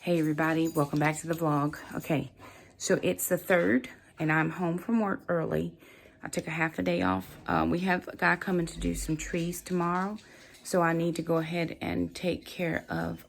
Hey everybody, welcome back to the vlog. Okay, so it's the 3rd and I'm home from work early. I took a half a day off. We have a guy coming to do some trees tomorrow. So I need to go ahead and take care of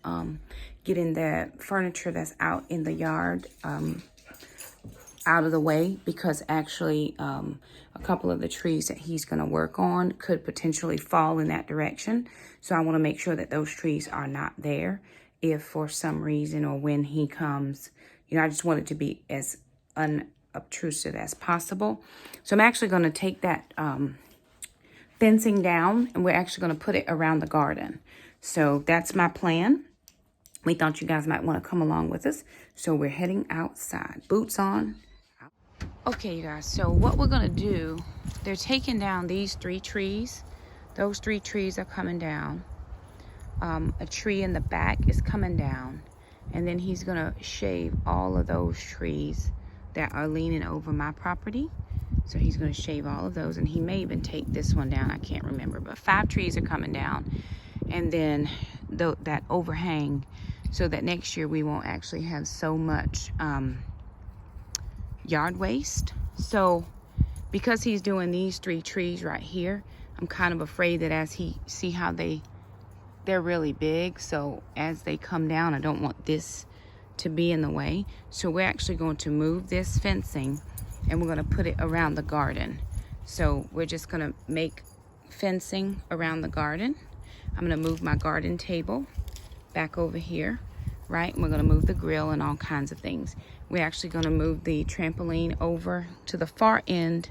getting the furniture that's out in the yard out of the way, because actually a couple of the trees that he's going to work on could potentially fall in that direction. So I want to make sure that those trees are not there if for some reason or when he comes. You know, I just want it to be as unobtrusive as possible. So I'm actually going to take that fencing down, and we're actually going to put it around the garden. So that's my plan. We thought you guys might want to come along with us. So we're heading outside. Boots on. Okay, you guys. So what we're going to do, they're taking down these 3 trees. Those 3 trees are coming down. A tree in the back is coming down. And then he's going to shave all of those trees that are leaning over my property. So he's going to shave all of those. And he may even take this one down. I can't remember. But 5 trees are coming down. And then that overhang, so that next year we won't actually have so much yard waste. So because he's doing these 3 trees right here, I'm kind of afraid that as he see how they're really big, so as they come down, I don't want this to be in the way. So we're actually going to move this fencing and we're going to put it around the garden. So we're just going to make fencing around the garden. I'm going to move my garden table back over here, right? And we're going to move the grill and all kinds of things. We're actually going to move the trampoline over to the far end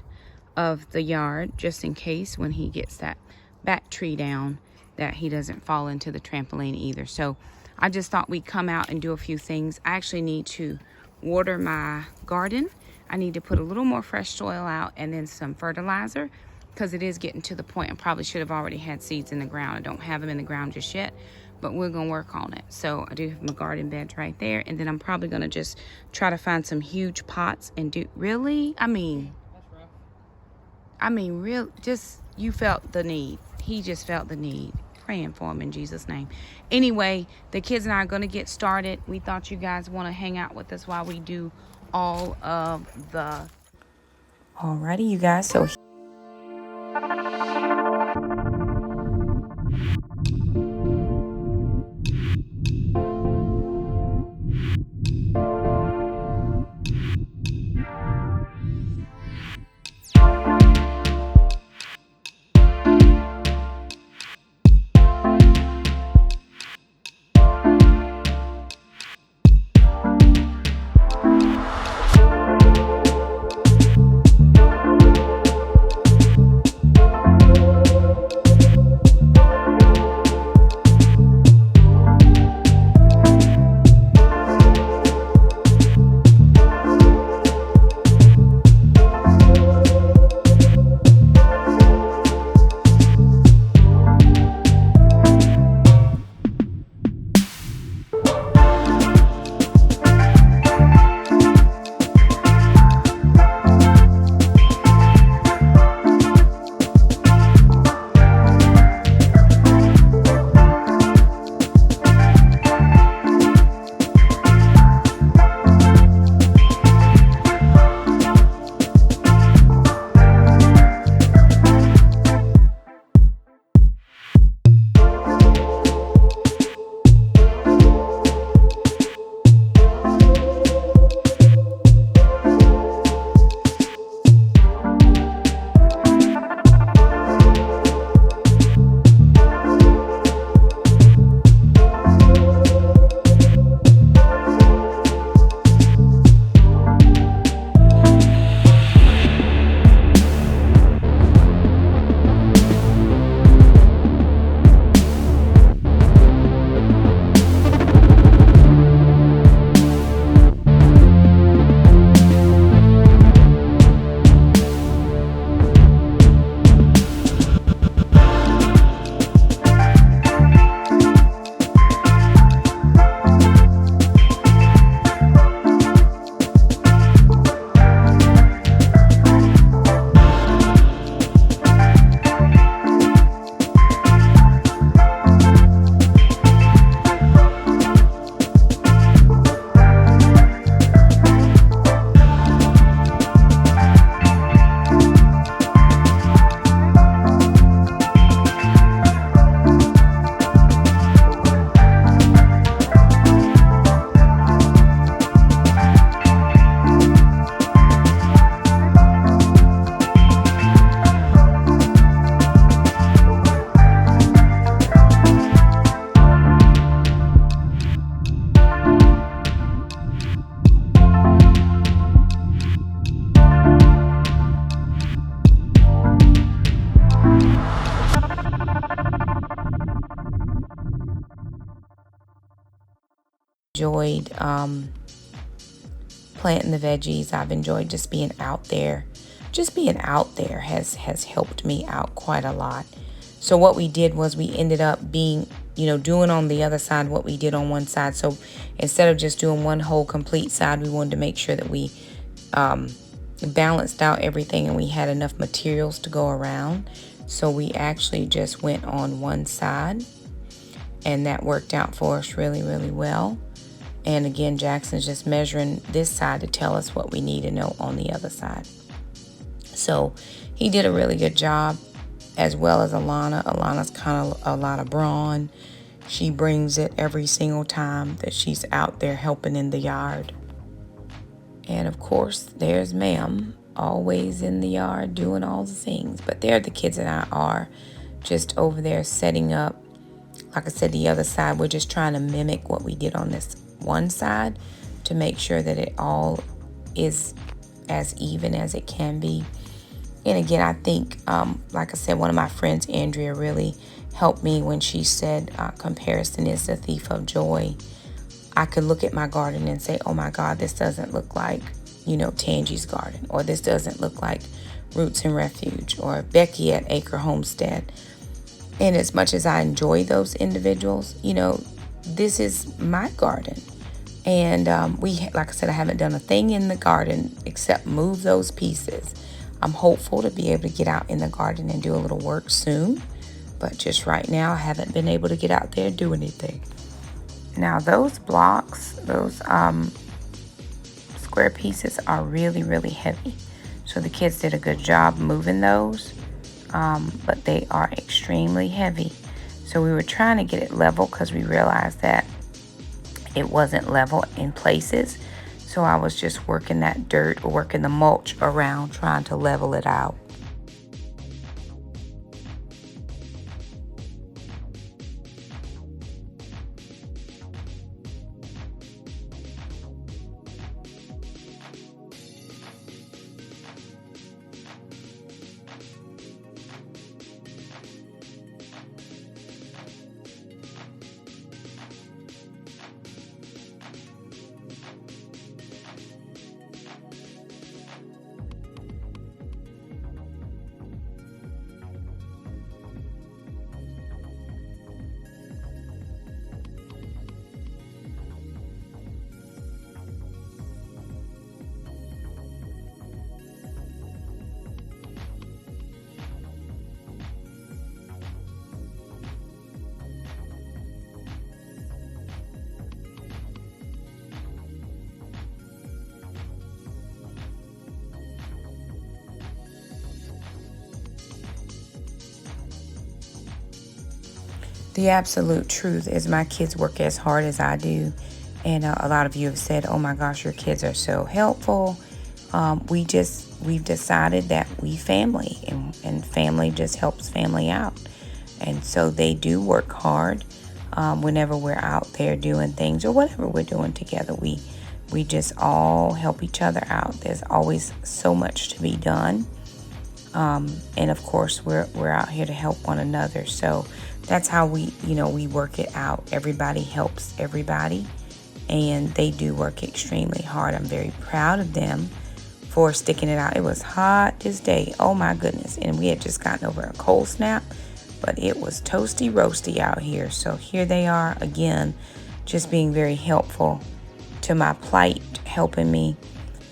of the yard, just in case when he gets that back tree down, that he doesn't fall into the trampoline either. So I just thought we'd come out and do a few things. I actually need to water my garden. I need to put a little more fresh soil out and then some fertilizer, because it is getting to the point I probably should have already had seeds in the ground. I don't have them in the ground just yet, but we're gonna work on it. So I do have my garden beds right there, and then I'm probably gonna just try to find some huge pots and do, really? I mean, real, just, you felt the need. He just felt the need. Praying for him in Jesus' name. Anyway, the kids and I are gonna get started. We thought you guys wanna hang out with us while we do all of the... Alrighty, you guys, so enjoyed planting the veggies. I've enjoyed just being out there. Just being out there has helped me out quite a lot. So what we did was we ended up being, doing on the other side what we did on one side. So instead of just doing one whole complete side, we wanted to make sure that we balanced out everything and we had enough materials to go around. So we actually just went on one side, and that worked out for us really, really well. And again, Jackson's just measuring this side to tell us what we need to know on the other side. So he did a really good job, as well as Alana. Alana's kind of a lot of brawn. She brings it every single time that she's out there helping in the yard. And of course, there's Ma'am, always in the yard doing all the things. But there the kids and I are just over there setting up. Like I said, the other side, we're just trying to mimic what we did on this one side to make sure that it all is as even as it can be. And again, I think, like I said, one of my friends, Andrea, really helped me when she said comparison is the thief of joy. I could look at my garden and say, oh my God, this doesn't look like, Tangie's garden, or this doesn't look like Roots and Refuge or Becky at Acre Homestead. And as much as I enjoy those individuals, this is my garden. And like I said, I haven't done a thing in the garden except move those pieces. I'm hopeful to be able to get out in the garden and do a little work soon. But just right now, I haven't been able to get out there and do anything. Now, those blocks, those square pieces are really, really heavy. So the kids did a good job moving those. But they are extremely heavy. So we were trying to get it level because we realized that it wasn't level in places. So I was just working that dirt or working the mulch around, trying to level it out. The absolute truth is my kids work as hard as I do. And a lot of you have said, oh my gosh, your kids are so helpful. We've decided that we family, and family just helps family out. And so they do work hard whenever we're out there doing things or whatever we're doing together. We just all help each other out. There's always so much to be done. And of course, we're out here to help one another. So that's how we work it out. Everybody helps everybody, and they do work extremely hard. I'm very proud of them for sticking it out. It was hot this day. Oh my goodness. And we had just gotten over a cold snap, but it was toasty roasty out here. So here they are again, just being very helpful to my plight, helping me.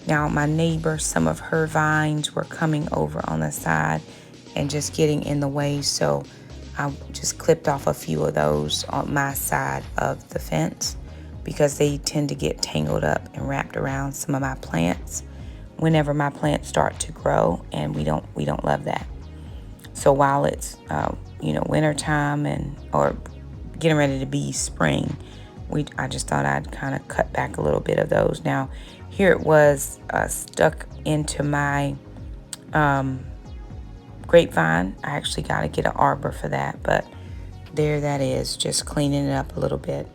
Now my neighbor, some of her vines were coming over on the side and just getting in the way. So I just clipped off a few of those on my side of the fence because they tend to get tangled up and wrapped around some of my plants whenever my plants start to grow, and we don't love that. So while it's winter time or getting ready to be spring, I just thought I'd kind of cut back a little bit of those. Now here it was stuck into my grapevine. I actually got to get an arbor for that, but there that is, just cleaning it up a little bit.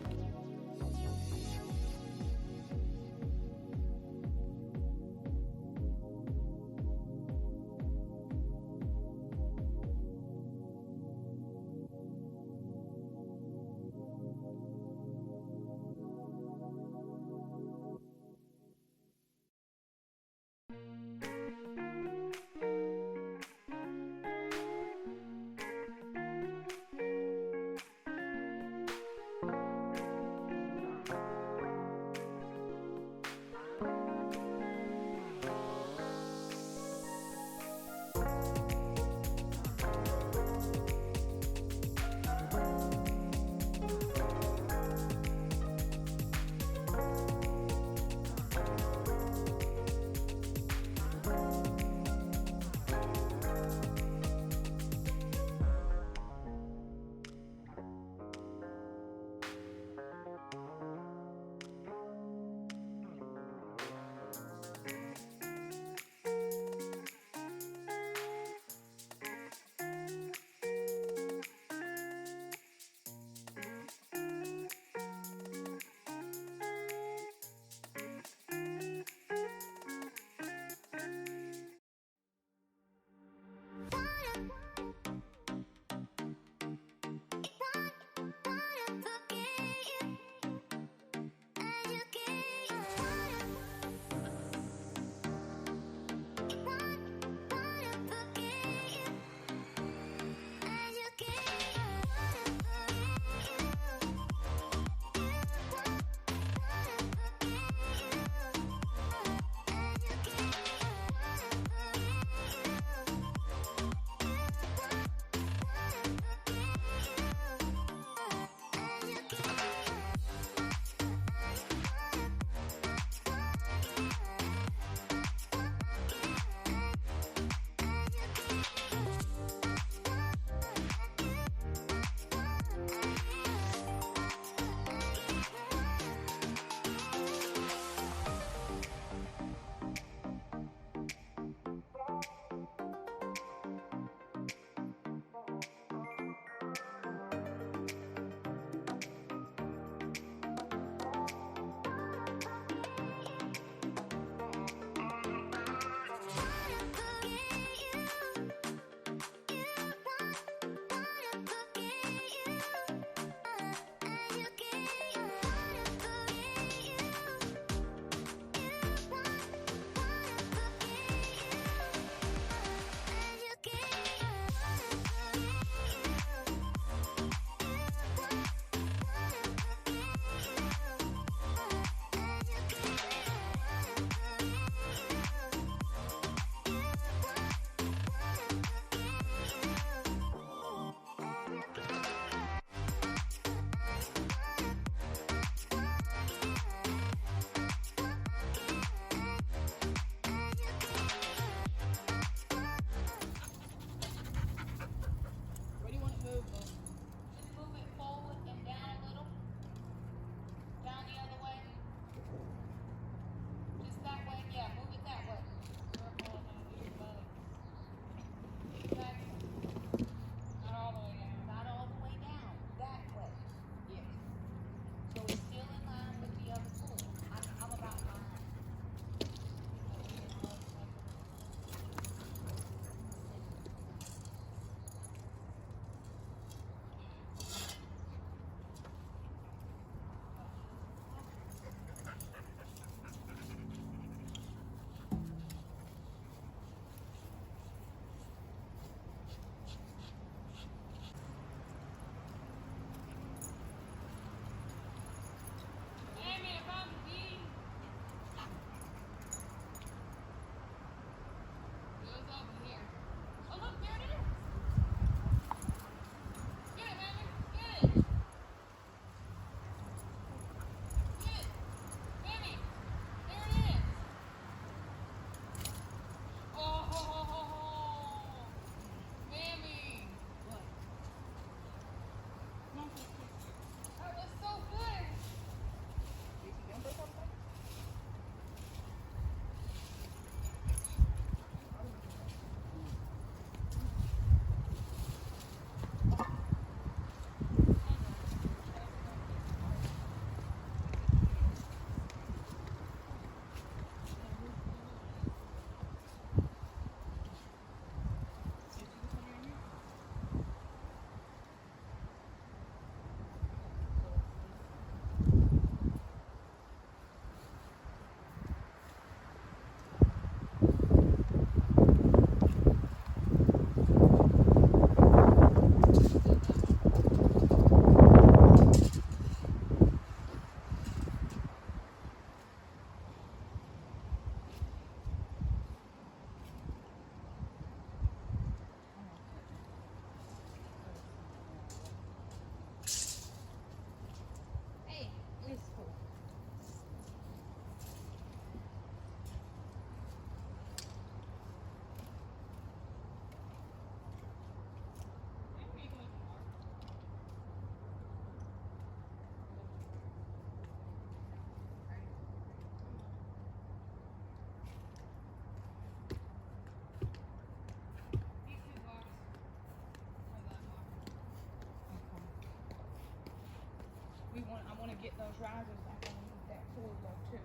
I want to get those risers back on that pool though too.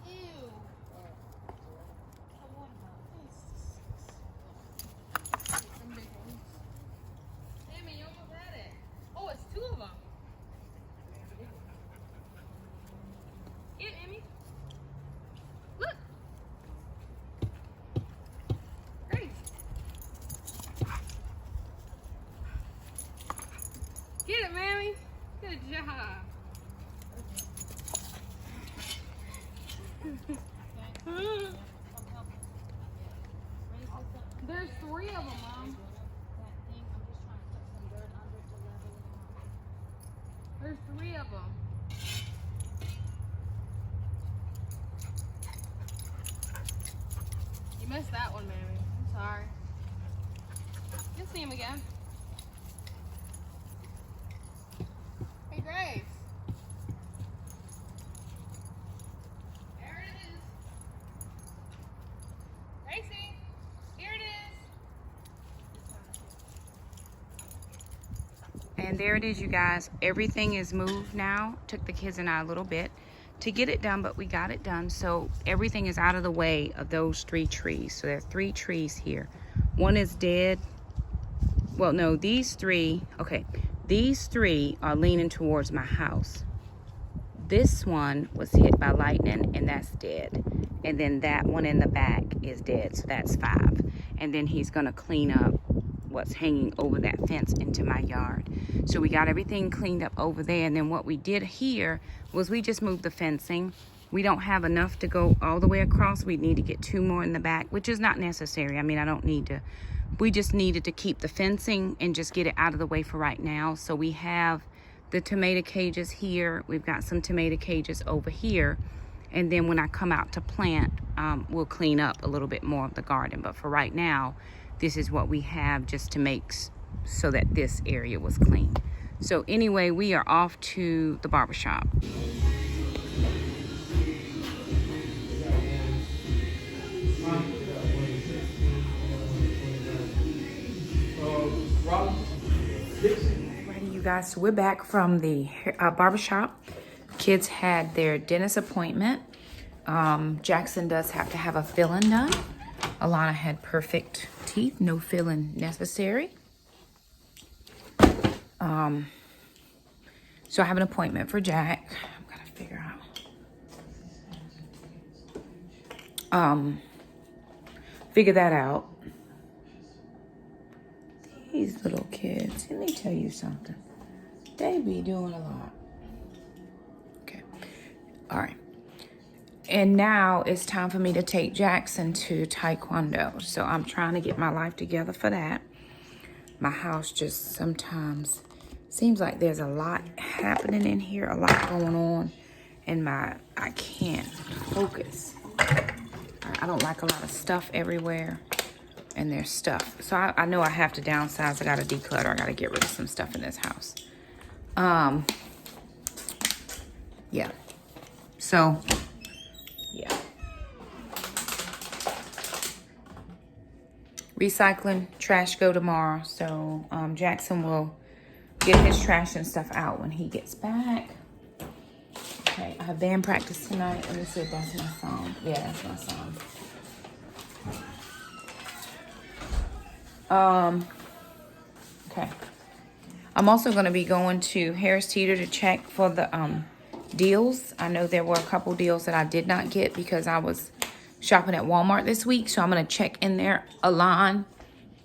Ew. I want this. Some big ones. Emmy, you almost had it. Oh, it's two of them. Get Emmy. Look. Grace. Get it, Mammy. Good job. There's 3 of them, Mom. There's 3 of them. You missed that one, Mammy. I'm sorry. You'll see him again. Hey, Grace. There it is. Gracie, here it is. And there it is, you guys. Everything is moved now. Took the kids and I a little bit to get it done, but we got it done. So everything is out of the way of those 3 trees. So there are 3 trees here. One is dead. Well, no, these 3, okay. These 3 are leaning towards my house. This one was hit by lightning and that's dead. And then that one in the back is dead, so that's 5. And then he's gonna clean up what's hanging over that fence into my yard. So we got everything cleaned up over there. And then what we did here was we just moved the fencing. We don't have enough to go all the way across. We need to get 2 more in the back, which is not necessary. I mean, I don't need to. We just needed to keep the fencing and just get it out of the way for right now. So we have the tomato cages here. We've got some tomato cages over here. And then when I come out to plant, we'll clean up a little bit more of the garden. But for right now, this is what we have just to make so that this area was clean. So anyway, we are off to the barbershop. Alrighty, you guys, so we're back from the barbershop. Kids had their dentist appointment. Jackson does have to have a filling done. Alana had perfect teeth, no filling necessary. So I have an appointment for Jack. I'm gonna figure that out. These little kids, let me tell you something. They be doing a lot. Okay, all right. And now it's time for me to take Jackson to Taekwondo. So I'm trying to get my life together for that. My house just sometimes seems like there's a lot happening in here, a lot going on, and I can't focus. I don't like a lot of stuff everywhere, and there's stuff. So I know I have to downsize. I gotta declutter. I gotta get rid of some stuff in this house. Yeah. So, yeah. Recycling, trash go tomorrow. So Jackson will get his trash and stuff out when he gets back. Okay, I have band practice tonight. Let me see if that's my song. Yeah, that's my song. Okay. I'm also going to be going to Harris Teeter to check for the deals. I know there were a couple deals that I did not get because I was shopping at Walmart this week. So I'm going to check in there a line.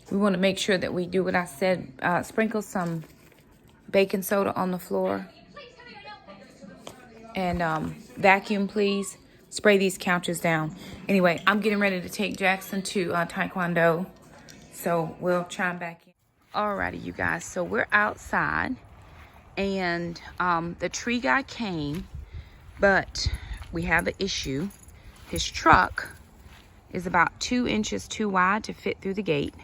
We want to make sure that we do what I said. Sprinkle some baking soda on the floor. And vacuum, please. Spray these couches down. Anyway, I'm getting ready to take Jackson to Taekwondo. So we'll chime back in. Alrighty, you guys. So we're outside. And the tree guy came. But we have an issue. His truck is about 2 inches too wide to fit through the gate.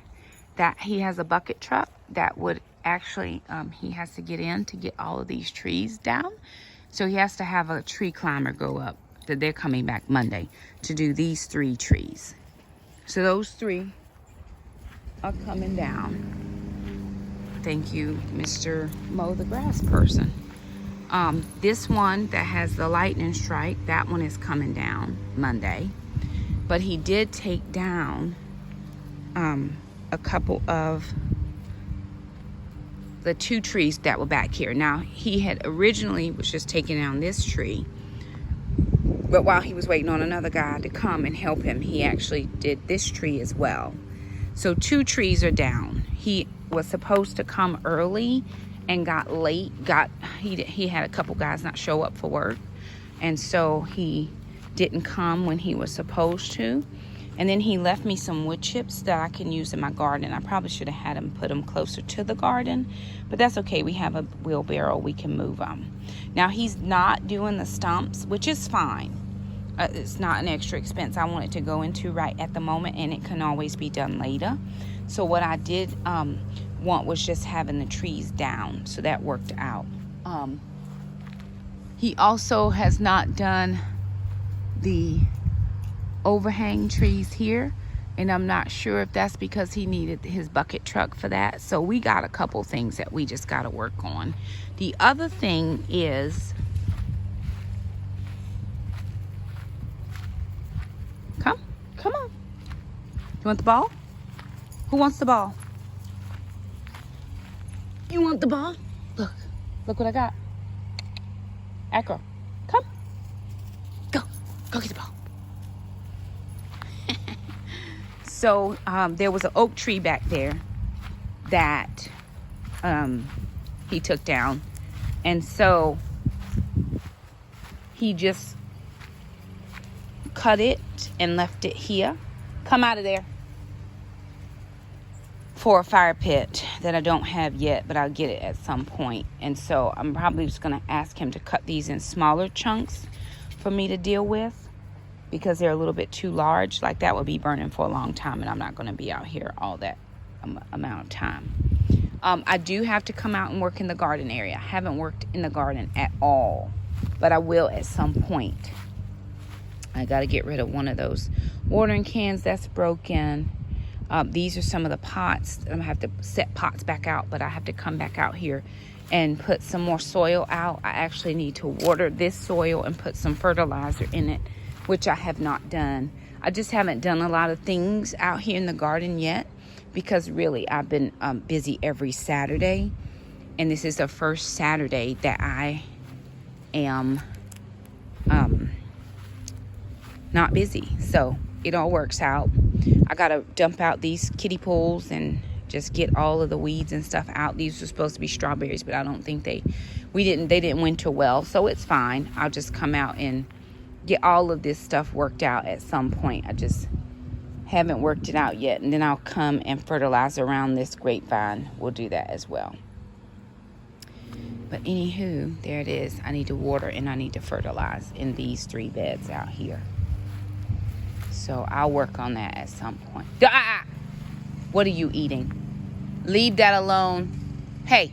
That he has a bucket truck that would actually, he has to get in to get all of these trees down. So he has to have a tree climber go up. That they're coming back Monday to do these 3 trees. So those 3 are coming down. Thank you, Mr. Mow the Grass person. This one that has the lightning strike, that one is coming down Monday. But he did take down a couple of the 2 trees that were back here. Now, he had originally was just taking down this tree, but while he was waiting on another guy to come and help him, he actually did this tree as well. So 2 trees are down. He was supposed to come early and got late. He had a couple guys not show up for work, and so he didn't come when he was supposed to. And then he left me some wood chips that I can use in my garden. I probably should have had him put them closer to the garden, but that's okay. We have a wheelbarrow, we can move them. Now, he's not doing the stumps, which is fine. It's not an extra expense I want it to go into right at the moment, and it can always be done later. So what I did want was just having the trees down, so that worked out. He also has not done the overhang trees here, and I'm not sure if that's because he needed his bucket truck for that. So we got a couple things that we just got to work on. The other thing is, come on, you want the ball? Who wants the ball? You want the ball? Look what I got. Acro, come, go get the ball. So there was an oak tree back there that he took down, and so he just cut it and left it here. Come out of there. For a fire pit that I don't have yet, but I'll get it at some point. And so I'm probably just going to ask him to cut these in smaller chunks for me to deal with, because they're a little bit too large. Like, that would be burning for a long time, and I'm not going to be out here all that amount of time. I do have to come out and work in the garden area. I haven't worked in the garden at all, but I will at some point. I got to get rid of one of those watering cans that's broken. These are some of the pots. I'm going to have to set pots back out, but I have to come back out here and put some more soil out. I actually need to water this soil and put some fertilizer in it, which I have not done. I just haven't done a lot of things out here in the garden yet, because really I've been busy every Saturday, and this is the first Saturday that I am not busy. So it all works out. I gotta dump out these kiddie pools and just get all of the weeds and stuff out. These were supposed to be strawberries, but I don't think they didn't winter well, so it's fine. I'll just come out and get all of this stuff worked out at some point. I just haven't worked it out yet, and then I'll come and fertilize around this grapevine. We'll do that as well. But anywho, there it is. I need to water and I need to fertilize in these 3 beds out here. So I'll work on that at some point. What are you eating? Leave that alone. Hey,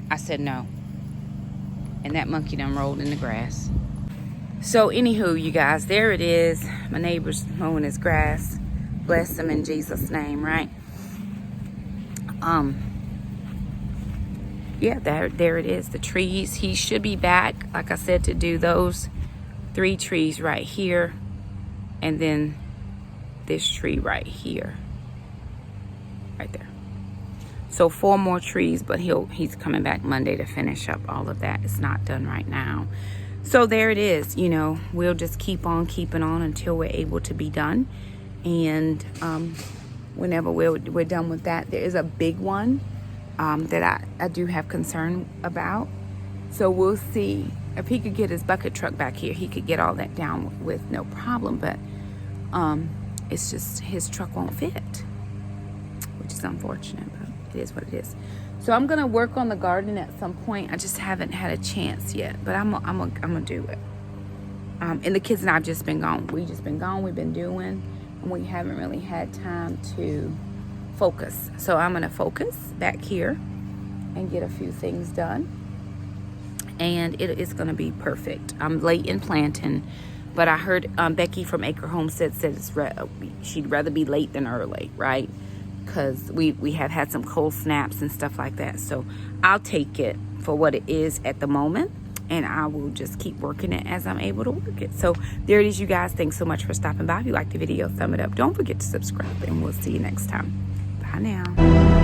I said no. And that monkey done rolled in the grass. So anywho, you guys, there it is. My neighbor's mowing his grass. Bless him in Jesus' name, right? Yeah, there it is. The trees. He should be back, like I said, to do those 3 trees right here. And then this tree right here. Right there. So 4 more trees, but he's coming back Monday to finish up all of that. It's not done right now. So there it is. You know, we'll just keep on keeping on until we're able to be done. And whenever we're done with that, there is a big one that I do have concern about. So we'll see. If he could get his bucket truck back here, he could get all that down with no problem. But it's just his truck won't fit, which is unfortunate, but it is what it is. So I'm gonna work on the garden at some point. I just haven't had a chance yet, but I'm gonna do it. And the kids and I've just been gone. We've been doing, and we haven't really had time to focus. So I'm gonna focus back here and get a few things done, and it is gonna be perfect. I'm late in planting, but I heard Becky from Acre Homestead said she'd rather be late than early, right? because we have had some cold snaps and stuff like that. So I'll take it for what it is at the moment, and I will just keep working it as I'm able to work it. So there it is, you guys. Thanks so much for stopping by. If you liked the video, thumb it up. Don't forget to subscribe, and we'll see you next time. Bye now.